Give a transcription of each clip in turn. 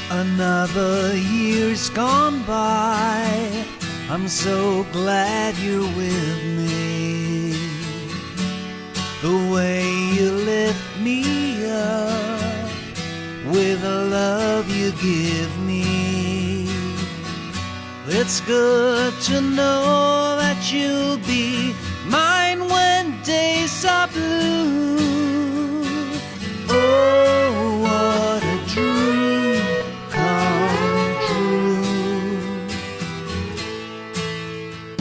Another year's gone by. I'm so glad you're with me. The way you lift me up with the love you give me. It's good to know that you'll be mine when days are blue. Oh, what a dream come true.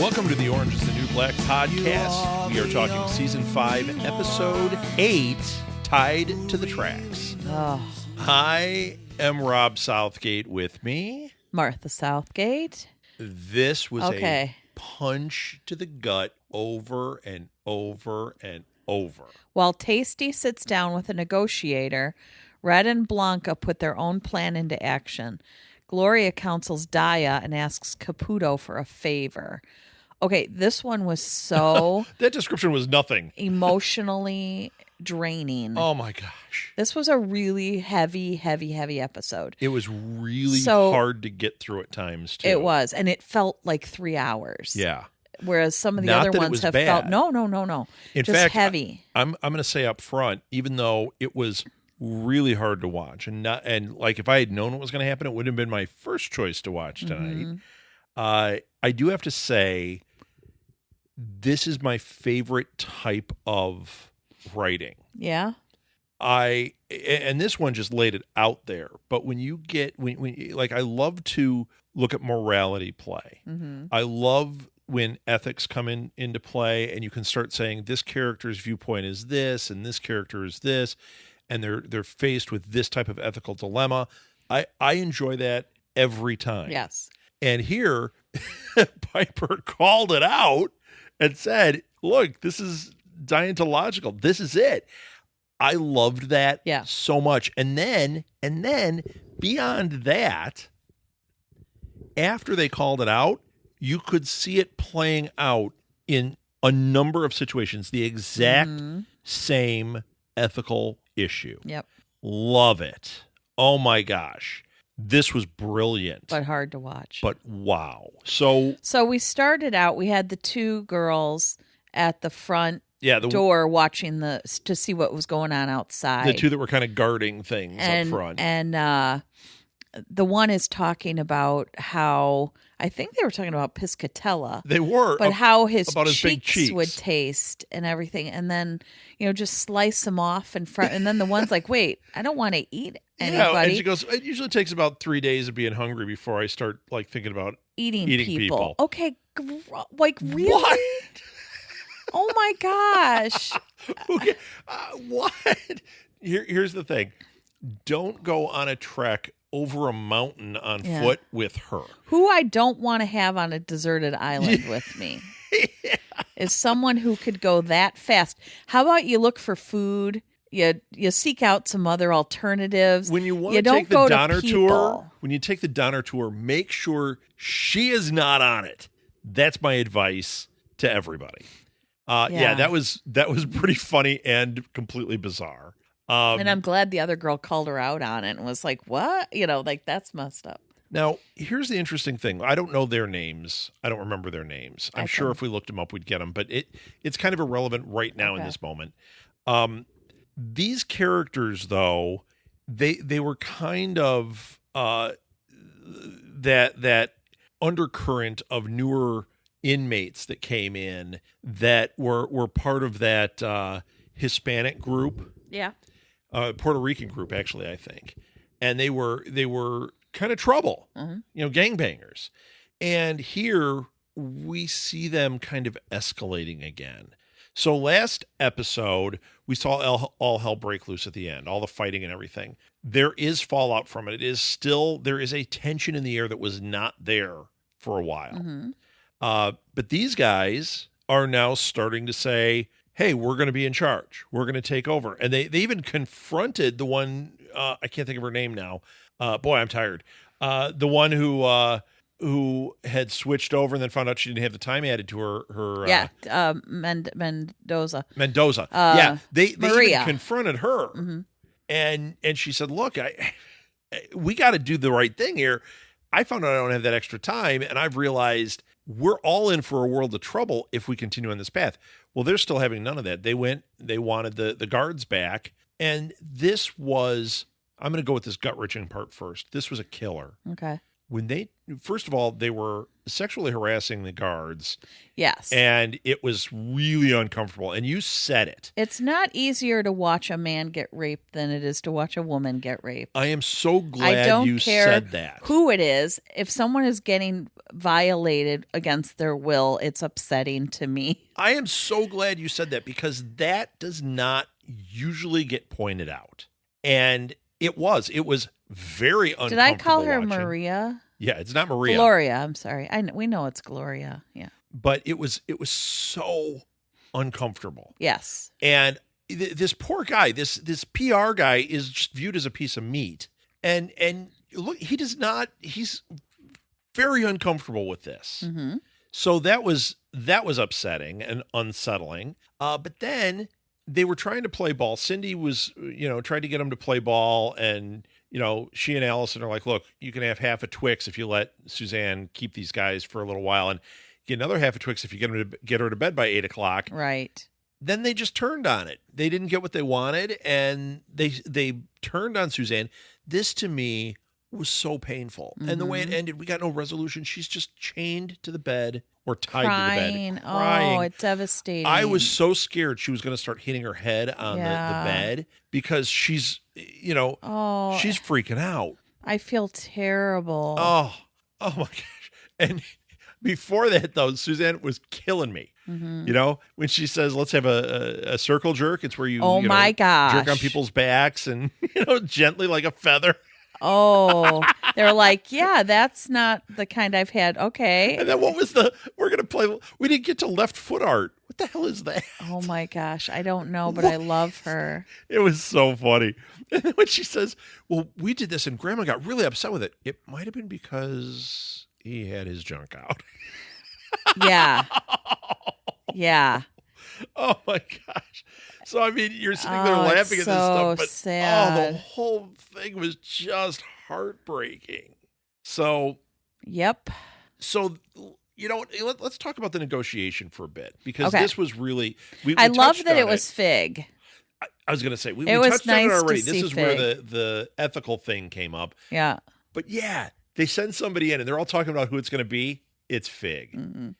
Welcome to the Orange is the New Black podcast. We are talking season 5, episode 8, Tied to the Tracks. Oh. I am Rob Southgate. With me, Martha Southgate. This was Okay. a punch to the gut over and over and over. While Tasty sits down with a negotiator, Red and Blanca put their own plan into action. Gloria counsels Daya and asks Caputo for a favor. Okay, this one was so That description was nothing. emotionally draining. Oh my gosh. This was a really heavy episode. It was really So- hard to get through at times, too. It was, and it felt like 3 hours. Yeah. Whereas some of the Not other that it ones was have bad. felt no. In Just fact, heavy. I'm going to say up front, even though it was really hard to watch, and like if I had known what was going to happen, it would have been my first choice to watch tonight. I do have to say, this is my favorite type of writing. Yeah. And this one just laid it out there. But when you get when like, I love to look at morality play. Mm-hmm. I love when ethics come into play, and you can start saying this character's viewpoint is this, and this character is this, and they're faced with this type of ethical dilemma. I enjoy that every time. Yes. And here, Piper called it out and said, "Look, this is deontological. This is it." I loved that so much. And then beyond that, after they called it out, you could see it playing out in a number of situations, the exact same ethical issue. Yep. Love it. Oh my gosh. This was brilliant. But hard to watch. But wow. So we started out, we had the two girls at the front the door watching to see what was going on outside. The two that were kind of guarding things up front. And the one is talking about how, I think they were talking about Piscatella. They were. But how his big cheeks would taste and everything. And then, just slice them off in front. And then the one's like, wait, I don't want to eat anybody. Yeah, and she goes, it usually takes about 3 days of being hungry before I start like thinking about eating people. Okay, like really? What? Oh my gosh. Okay. What? Here's the thing. Don't go on a trek over a mountain on foot with her. Who I don't want to have on a deserted island with me is someone who could go that fast. How about you look for food? You seek out some other alternatives. When you want to take the Donner tour, make sure she is not on it. That's my advice to everybody. That was pretty funny and completely bizarre. And I'm glad the other girl called her out on it and was like, what? That's messed up. Now, here's the interesting thing. I don't know their names. I don't remember their names. I'm sure if we looked them up, we'd get them. But it's kind of irrelevant right now in this moment. These characters, though, they were kind of that undercurrent of newer inmates that came in that were part of that Hispanic group. Yeah. Puerto Rican group, actually, I think. And they were kind of trouble, gangbangers. And here we see them kind of escalating again. So last episode, we saw all hell break loose at the end, all the fighting and everything. There is fallout from it. There is a tension in the air that was not there for a while. Mm-hmm. But these guys are now starting to say, hey, we're going to be in charge. We're going to take over. And they even confronted the one, I can't think of her name now. Boy, I'm tired. The one who had switched over and then found out she didn't have the time added to her. Mendoza. They Maria even confronted her. Mm-hmm. And she said, look, we got to do the right thing here. I found out I don't have that extra time, and I've realized we're all in for a world of trouble if we continue on this path. Well, they're still having none of that. They wanted the guards back, and this was, I'm going to go with this gut-wrenching part first. This was a killer. Okay. First of all, they were sexually harassing the guards. Yes. And it was really uncomfortable. And you said it. It's not easier to watch a man get raped than it is to watch a woman get raped. I am so glad I don't you care said that. Who it is, if someone is getting violated against their will, it's upsetting to me. I am so glad you said that because that does not usually get pointed out. And it was very uncomfortable. Did I call her watching. Maria? Yeah, it's not Maria. Gloria, I'm sorry. We know it's Gloria. Yeah. But it was so uncomfortable. Yes. And this poor guy, this PR guy is just viewed as a piece of meat. And look, he's very uncomfortable with this. Mm-hmm. So that was upsetting and unsettling. But then they were trying to play ball. Cindy was, tried to get him to play ball, and she and Allison are like, look, you can have half a Twix if you let Suzanne keep these guys for a little while, and get another half a Twix if you get her to bed by 8:00. Right. Then they just turned on it. They didn't get what they wanted, and they turned on Suzanne. This to me was so painful. Mm-hmm. And the way it ended, we got no resolution. She's just chained to the bed or tied to the bed. Crying. Oh, it's devastating. I was so scared she was going to start hitting her head on the bed because she's, she's freaking out. I feel terrible. Oh my gosh. And before that, though, Suzanne was killing me. Mm-hmm. When she says, let's have a circle jerk, it's where you, my gosh, jerk on people's backs and, gently like a feather. Oh, they're like, yeah, that's not the kind I've had. Okay. And then we're going to play, we didn't get to left foot art. What the hell is that? Oh my gosh. I don't know, but I love her. It was so funny. And then when she says, well, we did this and Grandma got really upset with it. It might have been because he had his junk out. Yeah. Yeah. Oh my gosh. So, I mean, you're sitting there laughing at this stuff, but sad. The whole thing was just heartbreaking. So, yep. So, let's talk about the negotiation for a bit because this was really, I love that it was Fig. I was going to say, we was touched nice on it already. to This see is Fig. where the ethical thing came up. Yeah. But yeah, they send somebody in and they're all talking about who it's going to be. It's Fig. Mm-hmm.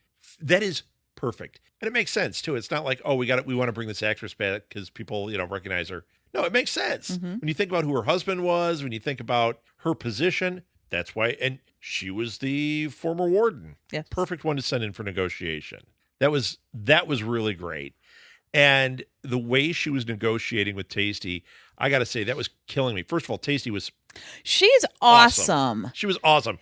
That is perfect. And it makes sense too. It's not like, oh, we want to bring this actress back because people, recognize her. No, it makes sense. Mm-hmm. When you think about who her husband was, when you think about her position, that's why. And she was the former warden. Yes. Perfect one to send in for negotiation. That was really great. And the way she was negotiating with Tasty, I got to say, that was killing me. First of all, Tasty was She's awesome. She was awesome.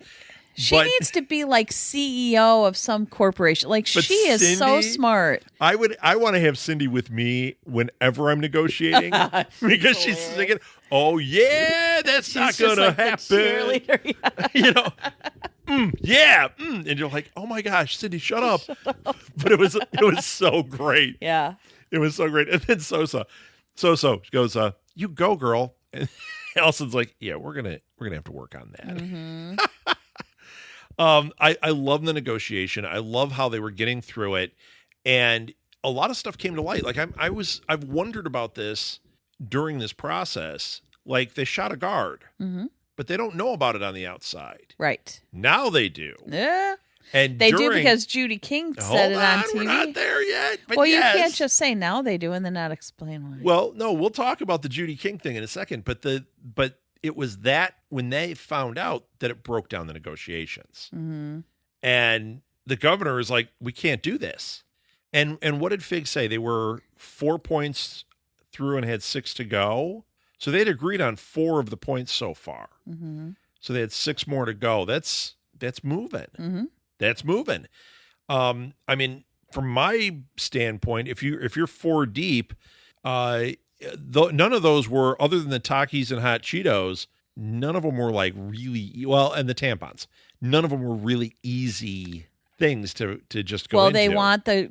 She needs to be like CEO of some corporation. Like she is so smart. I want to have Cindy with me whenever I'm negotiating because she's thinking, "Oh yeah, that's not going to happen." And you're like, "Oh my gosh, Cindy, shut up!" But it was so great. Yeah, it was so great. And then Sosa goes, "You go, girl." And Allison's like, "Yeah, we're gonna have to work on that." Mm-hmm. I love the negotiation. I love how they were getting through it, and a lot of stuff came to light. Like I've wondered about this during this process. Like they shot a guard, mm-hmm. but they don't know about it on the outside. Right now they do. Yeah, and they do because Judy King said it on TV. We're not there yet. But well, you can't just say now they do and then not explain why. Well, no, we'll talk about the Judy King thing in a second. But it was that when they found out that it broke down the negotiations. Mm-hmm. And the governor is like, we can't do this. And what did Fig say? They were 4 points through and had 6 to go. So they'd agreed on 4 of the points so far. Mm-hmm. So they had 6 more to go. That's moving. Mm-hmm. That's moving. I mean, from my standpoint, if you're 4 deep, none of those were, other than the Takis and hot Cheetos, none of them were like really, well, and the tampons, none of them were really easy things to just go into. Well, they want the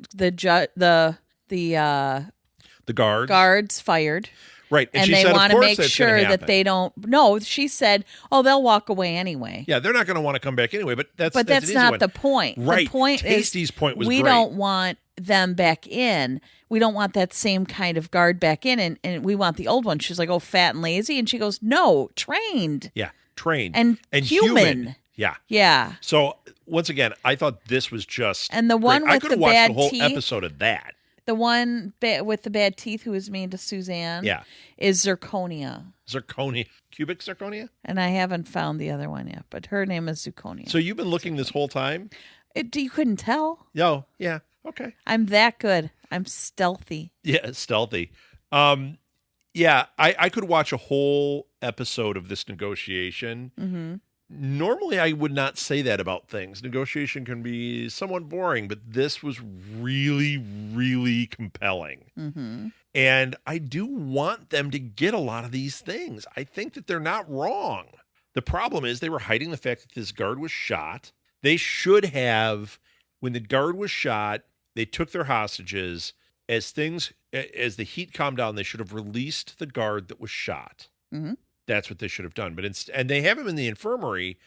guards fired. Right. Right. And she they said, want to "Of course make that's sure gonna that happen." they don't. No, she said, "Oh, they'll walk away anyway." Yeah, they're not going to want to come back anyway. But that's But that's an easy not one. the point. Right. The point Tasty's point was we great. don't want them back in. We don't want that same kind of guard back in, and we want the old one. She's like, "Oh, fat and lazy," and she goes, "No, trained." Yeah, trained and human. Yeah. Yeah. So once again, I thought this was just and the one great. I with could the have watched bad the whole teeth, episode of that. the one with the bad teeth who was mean to Suzanne, is Zirconia. Zirconia, cubic zirconia. And I haven't found the other one yet, but her name is Zirconia. So you've been looking this whole time? You couldn't tell? No. Yeah. Okay. I'm that good. I'm stealthy. Yeah, stealthy. Yeah, I could watch a whole episode of this negotiation. Mm-hmm. Normally, I would not say that about things. Negotiation can be somewhat boring, but this was really, really compelling. Mm-hmm. And I do want them to get a lot of these things. I think that they're not wrong. The problem is they were hiding the fact that this guard was shot. They should have, when the guard was shot, they took their hostages. As the heat calmed down, they should have released the guard that was shot. Mm-hmm. That's what they should have done. And they have him in the infirmary,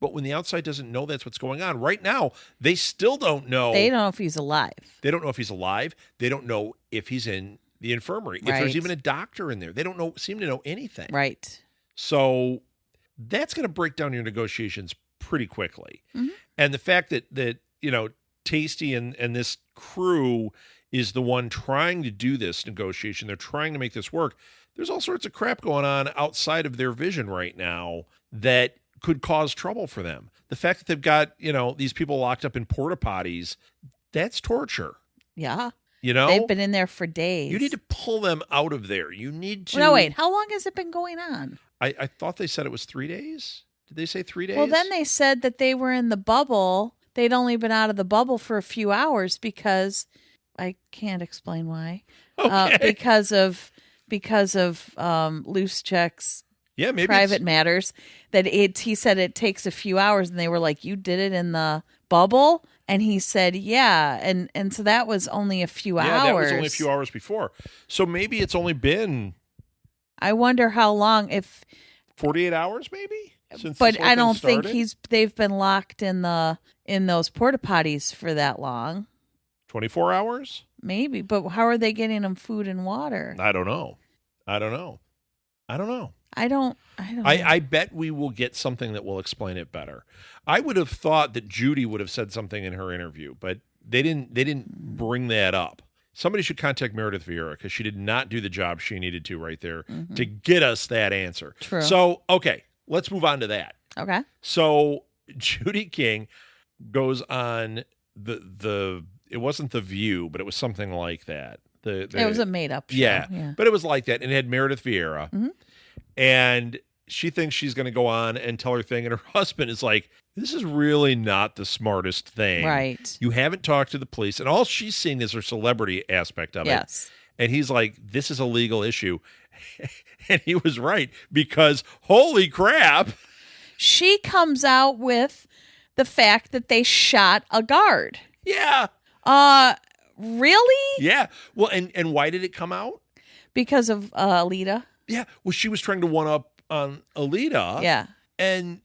but when the outside doesn't know that's what's going on, right now, they still don't know. They don't know if he's alive. They don't know if he's alive. They don't know if he's in the infirmary. Right. If there's even a doctor in there. They don't seem to know anything. Right. So that's going to break down your negotiations pretty quickly. Mm-hmm. And the fact that Tasty and this crew is the one trying to do this negotiation. They're trying to make this work. There's all sorts of crap going on outside of their vision right now that could cause trouble for them. The fact that they've got, these people locked up in porta potties, that's torture. Yeah. They've been in there for days. You need to pull them out of there. You need to. No, wait. How long has it been going on? I thought they said it was 3 days. Did they say 3 days? Well, then they said that they were in the bubble. They'd only been out of the bubble for a few hours because I can't explain why. Okay. Because of loose checks. Yeah, maybe private matters. That he said it takes a few hours, and they were like, "You did it in the bubble," and he said, "Yeah," and so that was only a few hours. Yeah, that was only a few hours before. So maybe it's only been. I wonder how long. If 48 hours, maybe. But I don't think they've been locked in those porta potties for that long. 24 hours? Maybe, but how are they getting them food and water? I don't know. I bet we will get something that will explain it better. I would have thought that Judy would have said something in her interview, but they didn't bring that up. Somebody should contact Meredith Vieira because she did not do the job she needed to right there to get us that answer. True. So, okay, let's move on to that. Okay. So Judy King goes on it wasn't The View, but it was something like that. It was a made-up show. Yeah, but it was like that, and it had Meredith Vieira. Mm-hmm. And she thinks she's going to go on and tell her thing, and her husband is like, this is really not the smartest thing. Right. You haven't talked to the police, and all she's seeing is her celebrity aspect of it. And he's like, this is a legal issue. And he was right, because holy crap. She comes out with the fact that they shot a guard. Yeah. Really? Yeah. Well, and why did it come out? Because of Alita. Yeah. Well, she was trying to one up on Alita. Yeah. And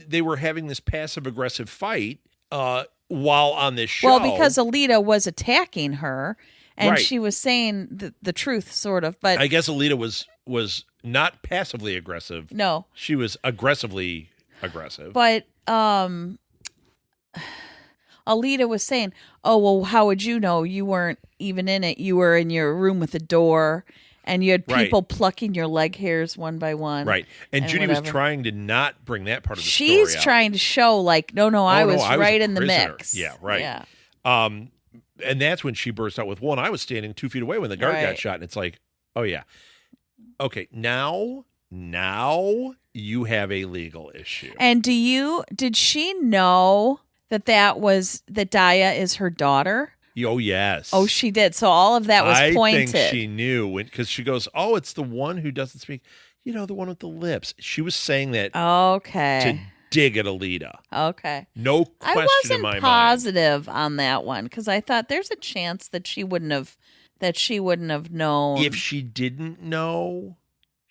they were having this passive aggressive fight while on this show. Well, because Alita was attacking her, and she was saying the truth, sort of. But I guess Alita was not passively aggressive. No, she was aggressively aggressive. But Alita was saying, "Oh, well, how would you know? You weren't even in it. You were in your room with a door." And you had people plucking your leg hairs one by one. Right. And Judy was trying to not bring that part of the story She's out. Trying to show like, no, I was right in the mix. Yeah, right. Yeah. And that's when she burst out with, well, and I was standing 2 feet away when the guard got shot. And it's like, oh, yeah. Okay, now you have a legal issue. And did she know that Daya is her daughter? Oh, yes. Oh, she did. So all of that was pointed. I think she knew because she goes, oh, it's the one who doesn't speak, the one with the lips. She was saying that to dig at Alita. Okay. No question in my mind. I wasn't positive on that one because I thought there's a chance that she wouldn't have known. If she didn't know,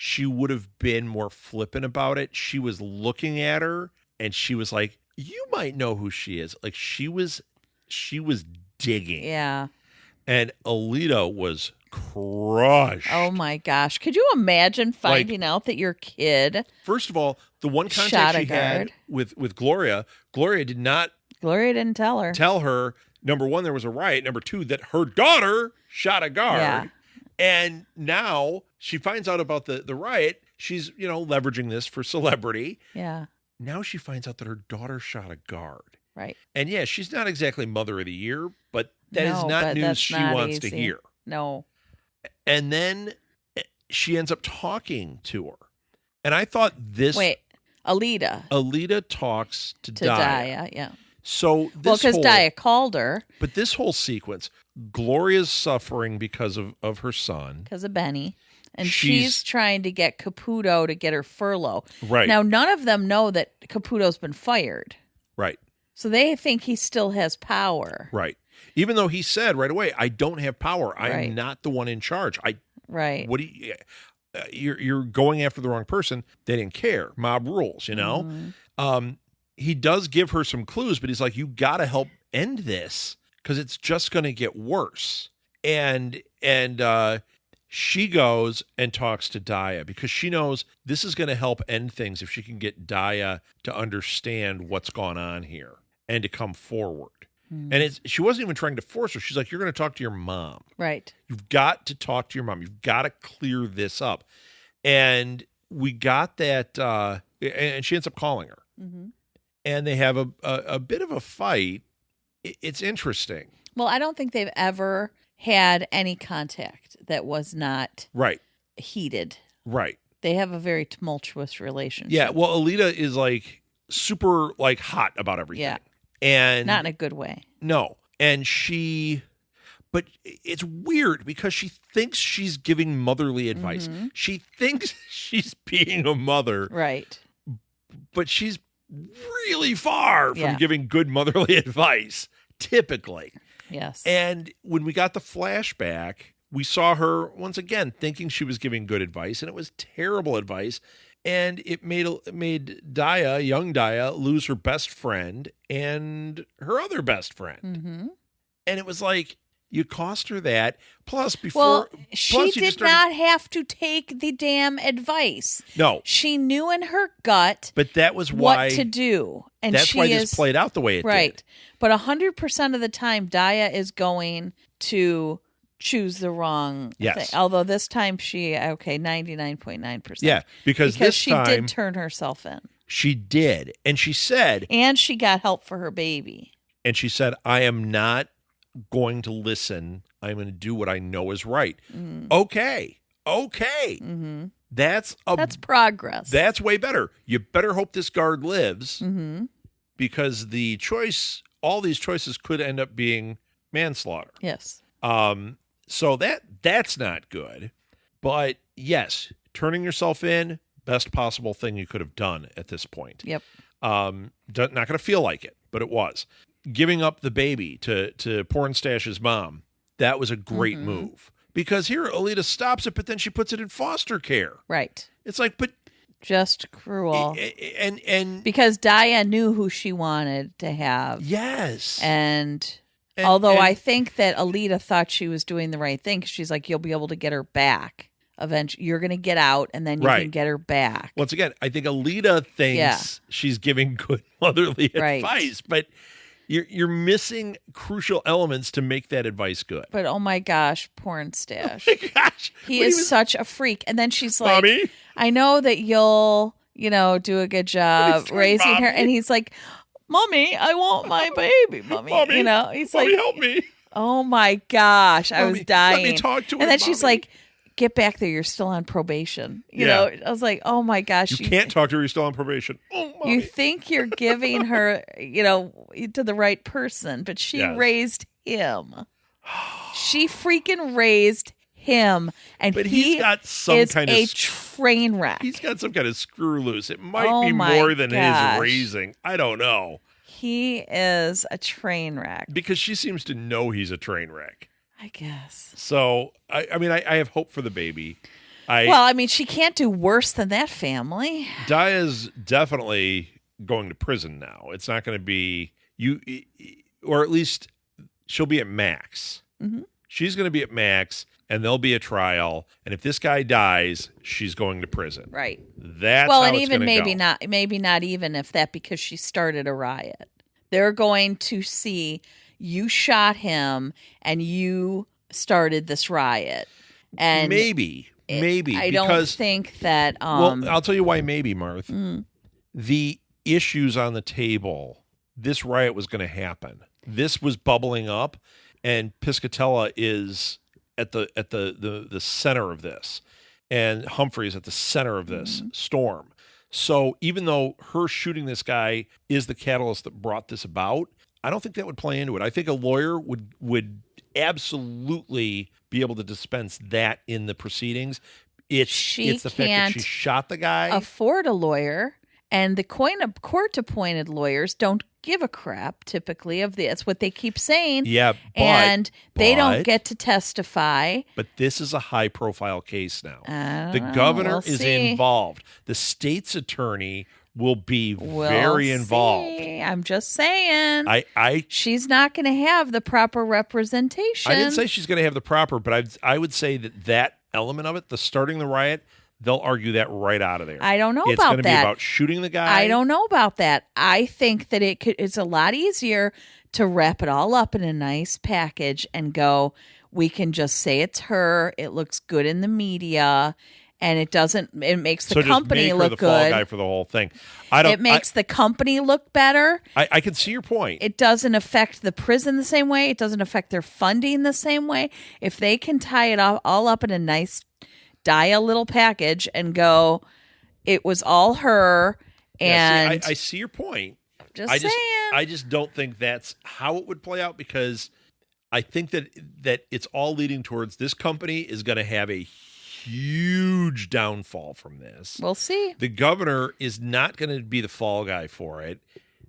she would have been more flippant about it. She was looking at her and she was like, you might know who she is. Like she was digging. Yeah. And Alita was crushed. Oh my gosh. Could you imagine finding out that your kid First of all, the one contact she had with Gloria didn't tell her, number one, there was a riot. Number two, that her daughter shot a guard. Yeah. And now she finds out about the riot. She's, leveraging this for celebrity. Yeah. Now she finds out that her daughter shot a guard. Right. And yeah, she's not exactly Mother of the Year, but that is not news she wants to hear. No. And then she ends up talking to her. And I thought this... Wait, Alita. Alita talks to Daya. Yeah. So this because Daya called her. But this whole sequence, Gloria's suffering because of her son. Because of Benny. And she's trying to get Caputo to get her furlough. Right. Now, none of them know that Caputo's been fired. Right. So they think he still has power. Right. Even though he said right away, I don't have power. I'm Right. not the one in charge. Right. What do you... you're going after the wrong person. They didn't care. Mob rules, Mm-hmm. He does give her some clues, but he's like, you got to help end this because it's just going to get worse. And she goes and talks to Daya because she knows this is going to help end things if she can get Daya to understand what's gone on here and to come forward. Mm-hmm. And she wasn't even trying to force her. She's like, you're going to talk to your mom. Right. You've got to talk to your mom. You've got to clear this up. And we got that, and she ends up calling her. Mm-hmm. And they have a bit of a fight. It's interesting. Well, I don't think they've ever had any contact that was not heated. Right. They have a very tumultuous relationship. Yeah. Well, Alita is like super like hot about everything. Yeah. And not in a good way. No. And but it's weird because she thinks she's giving motherly advice. Mm-hmm. She thinks she's being a mother. Right. But she's really far from giving good motherly advice, typically. Yes. And when we got the flashback, we saw her once again thinking she was giving good advice, and it was terrible advice. And it made Daya, young Daya, lose her best friend and her other best friend. Mm-hmm. And it was like, you cost her that. Plus, before... Well, she did not have to take the damn advice. No. She knew in her gut but that was why, what to do. And that's why this played out the way it did. Right. But 100% of the time, Daya is going to choose the wrong thing. Although this time 99.9%. Yeah, because this she time, did turn herself in. She did. And she said... And she got help for her baby. And she said, I am not going to listen. I'm going to do what I know is right. Mm. Okay. Mm-hmm. That's progress. That's way better. You better hope this guard lives mm-hmm. because all these choices could end up being manslaughter. Yes. So that's not good. But yes, turning yourself in, best possible thing you could have done at this point. Yep. Not going to feel like it, but it was. Giving up the baby to Pornstash's mom, that was a great mm-hmm. move. Because here, Alita stops it, but then she puts it in foster care. Right. It's like, but... Just cruel. And because Daya knew who she wanted to have. Yes. And although I think that Alita thought she was doing the right thing, 'cause she's like, you'll be able to get her back. Eventually, you're going to get out, and then you can get her back. Once again, I think Alita thinks she's giving good motherly advice, but... You're missing crucial elements to make that advice good. But oh my gosh, Pornstash. Oh my gosh. He is such a freak. And then she's like, Mommy? I know that you'll, do a good job raising her. And he's like, Mommy, I want my baby, Mommy. Mommy, he's Mommy, like, help me. Oh my gosh, I was dying. Let me talk to her, and then she's Mommy. like, get back there, you're still on probation. You know, I was like, oh my gosh. You can't talk to her, you're still on probation. Oh, Mommy. You think you're giving her, to the right person, but she raised him. She freaking raised him. But he's got some kind of train wreck. He's got some kind of screw loose. It might be more than his raising. I don't know. He is a train wreck. Because she seems to know he's a train wreck. I guess. So, I mean, I have hope for the baby. Well, I mean, she can't do worse than that family. Daya's definitely going to prison now. It's not going to be or at least she'll be at max. Mm-hmm. She's going to be at max, and there'll be a trial. And if this guy dies, she's going to prison. Right. That's well, how and it's even maybe go. Maybe not even if that, because she started a riot. They're going to see you shot him and you started this riot. And maybe I don't think that. Well, I'll tell you why. Maybe, Marth. The issues on the table. This riot was going to happen. This was bubbling up, and Piscatella is at the center of this, and Humphrey is at the center of this storm. So even though her shooting this guy is the catalyst that brought this about, I don't think that would play into it. I think a lawyer would absolutely be able to dispense that in the proceedings. It's the fact that she shot the guy. Afford a lawyer, and the court-appointed lawyers don't give a crap typically of this. That's what they keep saying. Yeah, and they don't get to testify. But this is a high-profile case now. The governor is involved. The state's attorney will be very involved. I'm just saying. She's not going to have the proper representation. I didn't say she's going to have the proper, but I would say that element of it, the starting the riot, they'll argue that right out of there. I don't know about that. It's going to be about shooting the guy. I don't know about that. I think that it's a lot easier to wrap it all up in a nice package and go, we can just say it's her. It looks good in the media. And it makes the company look good. So just make her the fall guy for the whole thing. It makes the company look better. I can see your point. It doesn't affect the prison the same way. It doesn't affect their funding the same way. If they can tie it all up in a nice Daya little package and go, it was all her. And I see your point. Saying. I just don't think that's how it would play out, because I think that it's all leading towards this company is going to have a huge downfall from this. We'll see. The governor is not going to be the fall guy for it.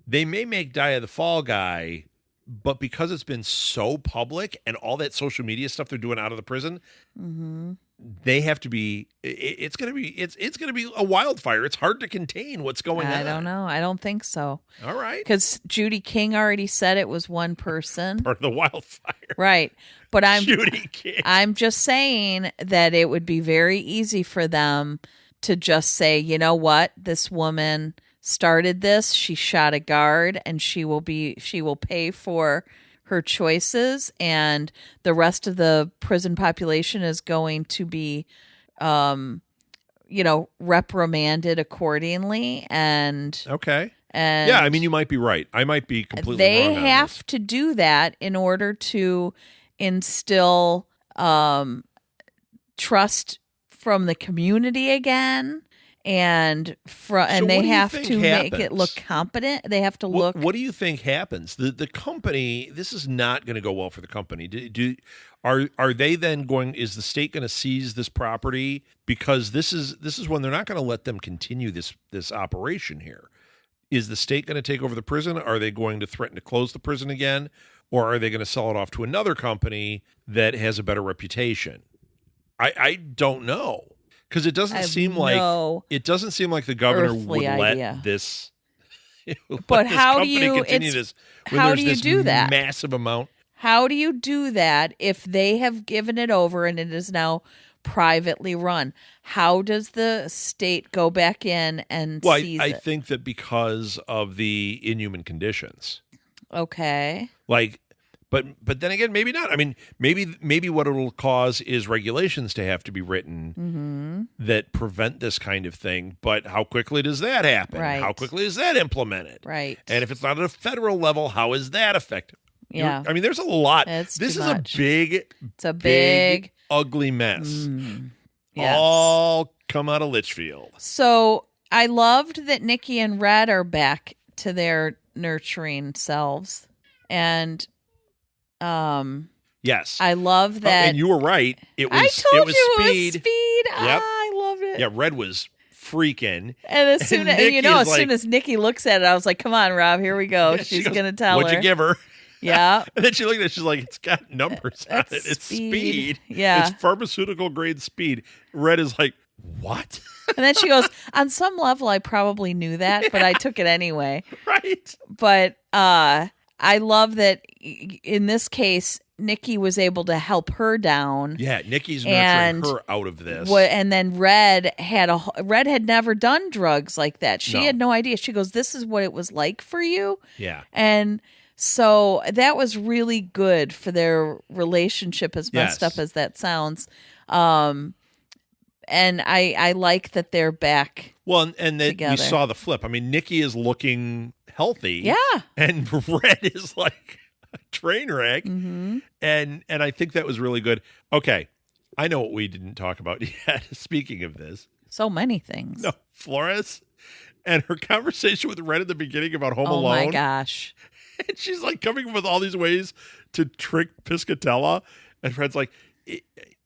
They may make Daya the fall guy, but because it's been so public and all that social media stuff they're doing out of the prison, they have to be. It's going to be a wildfire. It's hard to contain what's going on. I don't know. I don't think so. All right, because Judy King already said it was one person. Part of the wildfire, right? But Judy King. I'm just saying that it would be very easy for them to just say, you know what, this woman started this. She shot a guard, and she will pay for her choices, and the rest of the prison population is going to be, reprimanded accordingly. And okay, and yeah, I mean, you might be right. I might be completely wrong. They have to do that in order to instill trust from the community again. And they have to make it look competent. They have to look. What do you think happens? The company. This is not going to go well for the company. Are they then going? Is the state going to seize this property? Because this is when they're not going to let them continue this operation here. Is the state going to take over the prison? Are they going to threaten to close the prison again, or are they going to sell it off to another company that has a better reputation? I don't know. Because it doesn't seem like the governor would let this. But how do you do that? Massive amount. How do you do that if they have given it over and it is now privately run? How does the state go back in and seize it? I think that because of the inhuman conditions. Okay. But then again, maybe not. I mean, maybe what it'll cause is regulations to have to be written that prevent this kind of thing. But how quickly does that happen? Right. How quickly is that implemented? Right. And if it's not at a federal level, how is that effective? Yeah. I mean, there's a lot. It's this too is much. a big, ugly mess. Yes. All come out of Litchfield. So I loved that Nikki and Red are back to their nurturing selves. And yes, I love that. And you were right. It was Speed. It was Speed. Yep. I loved it. Yeah, Red was freaking. And as soon as Nikki looks at it, I was like, "Come on, Rob, here we go." Yeah, She's going to tell What'd her. you give her? Yeah. And then she looked at it, she's like, it's got numbers on it. That's It's speed. Yeah. It's pharmaceutical grade speed. Red is like, what? And then she goes, on some level, I probably knew that, but I took it anyway. Right. But I love that in this case, Nikki was able to help her down. Yeah, Nikki's nurturing her out of this. And then Red had never done drugs like that. She had no idea. She goes, this is what it was like for you. Yeah. And so that was really good for their relationship, as messed up as that sounds. And I like that they're back. Well, and that together. we saw the flip. I mean, Nikki is looking healthy. Yeah. And Red is like a train wreck. Mm-hmm. And I think that was really good. Okay. I know what we didn't talk about yet. Speaking of this. So many things. No, Flores and her conversation with Red at the beginning about Home Alone. Oh my gosh. And she's like coming up with all these ways to trick Piscatella. And Fred's like,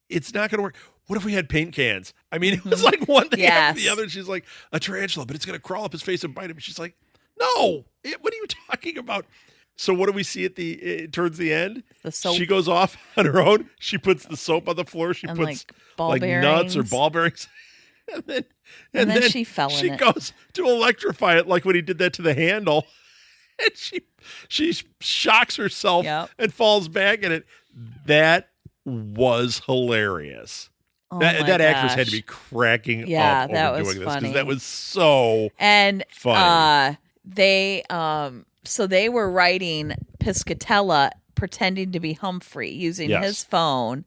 it's not going to work. What if we had paint cans? I mean, it was like one thing after the other. And she's like, a tarantula, but it's going to crawl up his face and bite him. She's like, no, what are you talking about? So what do we see at towards the end? The soap. She goes off on her own. She puts the soap on the floor. She and puts like nuts or ball bearings. and then she fell in She it. goes to electrify it like when he did that to the handle. And she shocks herself and falls back in it. That was hilarious. Oh that actress had to be cracking up over doing this because that was so funny. So they were writing Piscatella pretending to be Humphrey using his phone,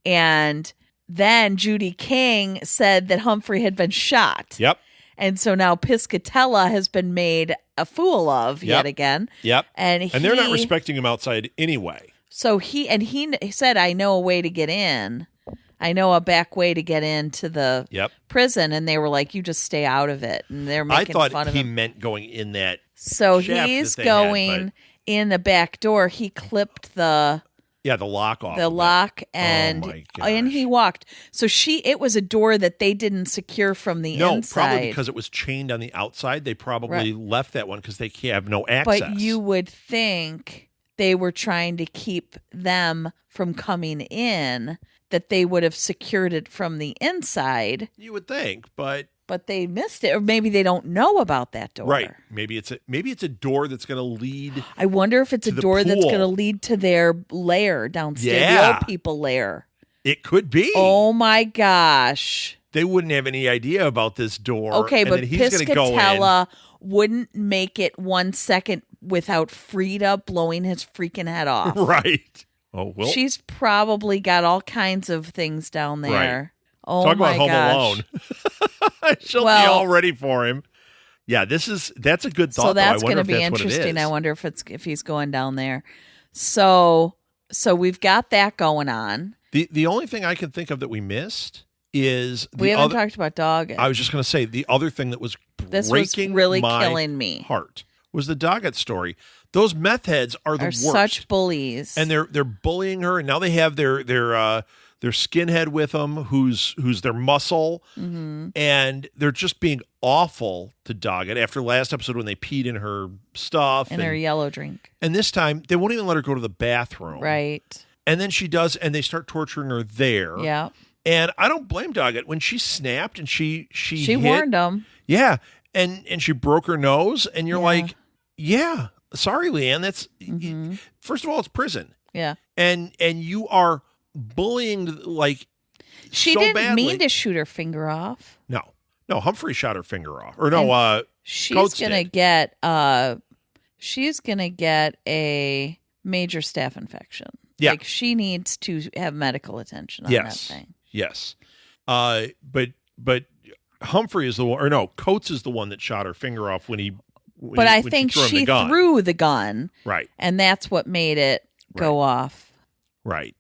and then Judy King said that Humphrey had been shot. Yep. And so now Piscatella has been made a fool of yet again. Yep. And they're not respecting him outside anyway. So he said, I know a way to get in. I know a back way to get into the prison. And they were like, you just stay out of it. And they're making fun of him. I thought he meant going in that So shaft he's that they going in the back door. He clipped the lock off. The lock and he walked. So it was a door that they didn't secure from the inside. No, probably because it was chained on the outside. They probably left that one because they have no access. But you would think they were trying to keep them from coming in, that they would have secured it from the inside. You would think, but they missed it, or maybe they don't know about that door. Right. Maybe it's a door that's going to lead. I wonder if it's a door that's going to lead to their lair downstairs, the old people lair. It could be. Oh my gosh. They wouldn't have any idea about this door. Okay, but Piscatella wouldn't make it 1 second without Frida blowing his freaking head off. Right. Oh, well. She's probably got all kinds of things down there. Right. Oh, talk my about gosh. Home Alone. She'll be all ready for him. Yeah, that's a good thought. So that's going to be interesting. I wonder if he's going down there. So we've got that going on. The only thing I can think of that we missed is we haven't talked about Doggett. I was just going to say the other thing that was really killing me heart was the Doggett story. Those meth heads are the worst. Such bullies, and they're bullying her. And now they have their skinhead with them, who's their muscle, and they're just being awful to Doggett after last episode when they peed in her stuff and her yellow drink. And this time they won't even let her go to the bathroom. Right. And then she does, and they start torturing her there. Yeah. And I don't blame Doggett when she snapped and she warned him. Yeah. And she broke her nose, and you're like, yeah, sorry, Leanne. That's first of all, it's prison. Yeah. And you are bullying like she so didn't badly. mean to shoot her finger off. No, Humphrey shot her finger off. Or no, she's gonna get a major staph infection. Yeah. Like she needs to have medical attention on that thing. Yes. But Humphrey is the one, or no, Coates is the one that shot her finger off when he. But I think she threw the gun. Right. And that's what made it go off. Right.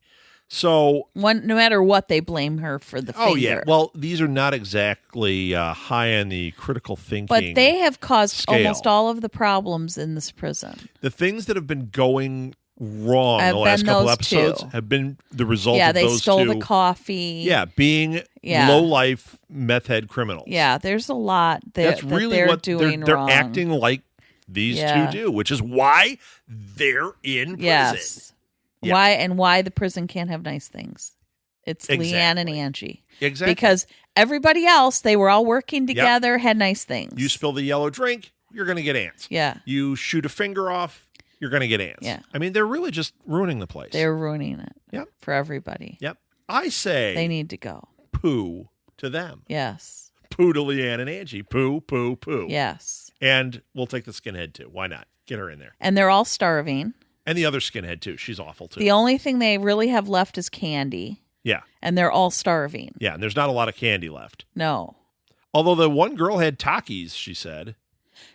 So no matter what, they blame her for the finger. Oh yeah. Well, these are not exactly high on the critical thinking. But they have caused scale. Almost all of the problems in this prison. The things that have been going wrong the last couple episodes have been the result of those two. Yeah, they stole the coffee. Yeah, being low-life meth head criminals. Yeah, there's a lot That's really they're what doing they're wrong. acting like These two do, which is why they're in prison. Yes. Yeah. Why the prison can't have nice things. It's Leanne and Angie. Exactly. Because everybody else, they were all working together, had nice things. You spill the yellow drink, you're going to get ants. Yeah. You shoot a finger off, you're going to get ants. Yeah. I mean, they're really just ruining the place. They're ruining it. Yep. For everybody. Yep. I say they need to go. Poo to them. Yes. Poo to Leanne and Angie. Poo, poo, poo. Yes. And we'll take the skinhead too. Why not? Get her in there. And they're all starving. And the other skinhead too. She's awful too. The only thing they really have left is candy. Yeah. And they're all starving. Yeah, and there's not a lot of candy left. No. Although the one girl had Takis, she said.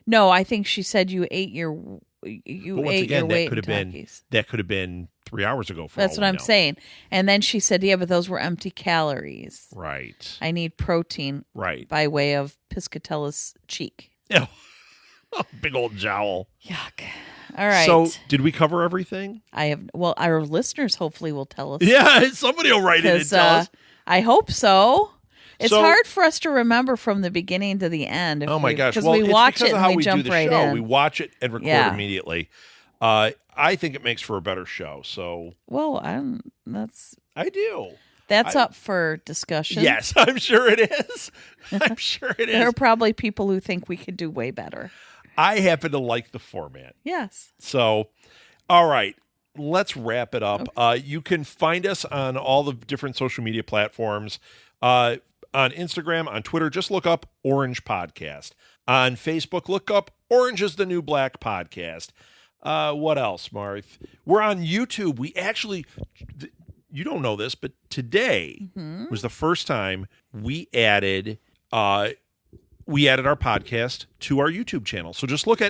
No, I think she said you ate your weight Takis. That could have been 3 hours ago. That's what I'm saying. And then she said, yeah, but those were empty calories. Right. I need protein. Right. By way of Piscatella's cheek. Oh, big old jowl. Yuck. All right. So, did we cover everything? Well, our listeners hopefully will tell us. Yeah, somebody will write in and tell us. I hope so. It's hard for us to remember from the beginning to the end. Oh my gosh. Because we watch it and we jump right in. We watch it and record immediately. I think it makes for a better show. So. Well, I do. That's up for discussion. Yes, I'm sure it is. I'm sure it is. There are probably people who think we could do way better. I happen to like the format. Yes. So, all right, let's wrap it up. Okay. You can find us on all the different social media platforms. On Instagram, on Twitter, just look up Orange Podcast. On Facebook, look up Orange is the New Black Podcast. What else, Marth? We're on YouTube. We actually, you don't know this, but today was the first time we added our podcast to our YouTube channel. So just look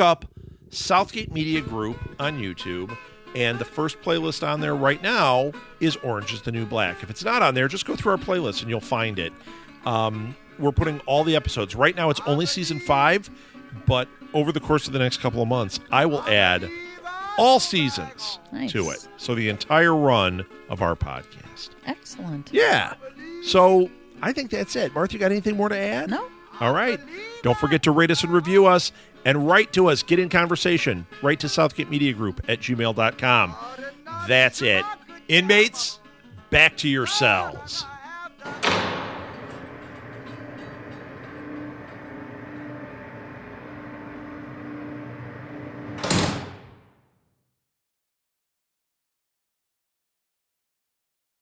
up Southgate Media Group on YouTube, and the first playlist on there right now is Orange is the New Black. If it's not on there, just go through our playlist and you'll find it. We're putting all the episodes. Right now it's only season 5, but over the course of the next couple of months, I will add all seasons to it. So the entire run of our podcast. Excellent. Yeah. So I think that's it. Martha, you got anything more to add? No. All right. Don't forget to rate us and review us and write to us. Get in conversation. Write to southgatemediagroup@gmail.com. That's it. Inmates, back to your cells.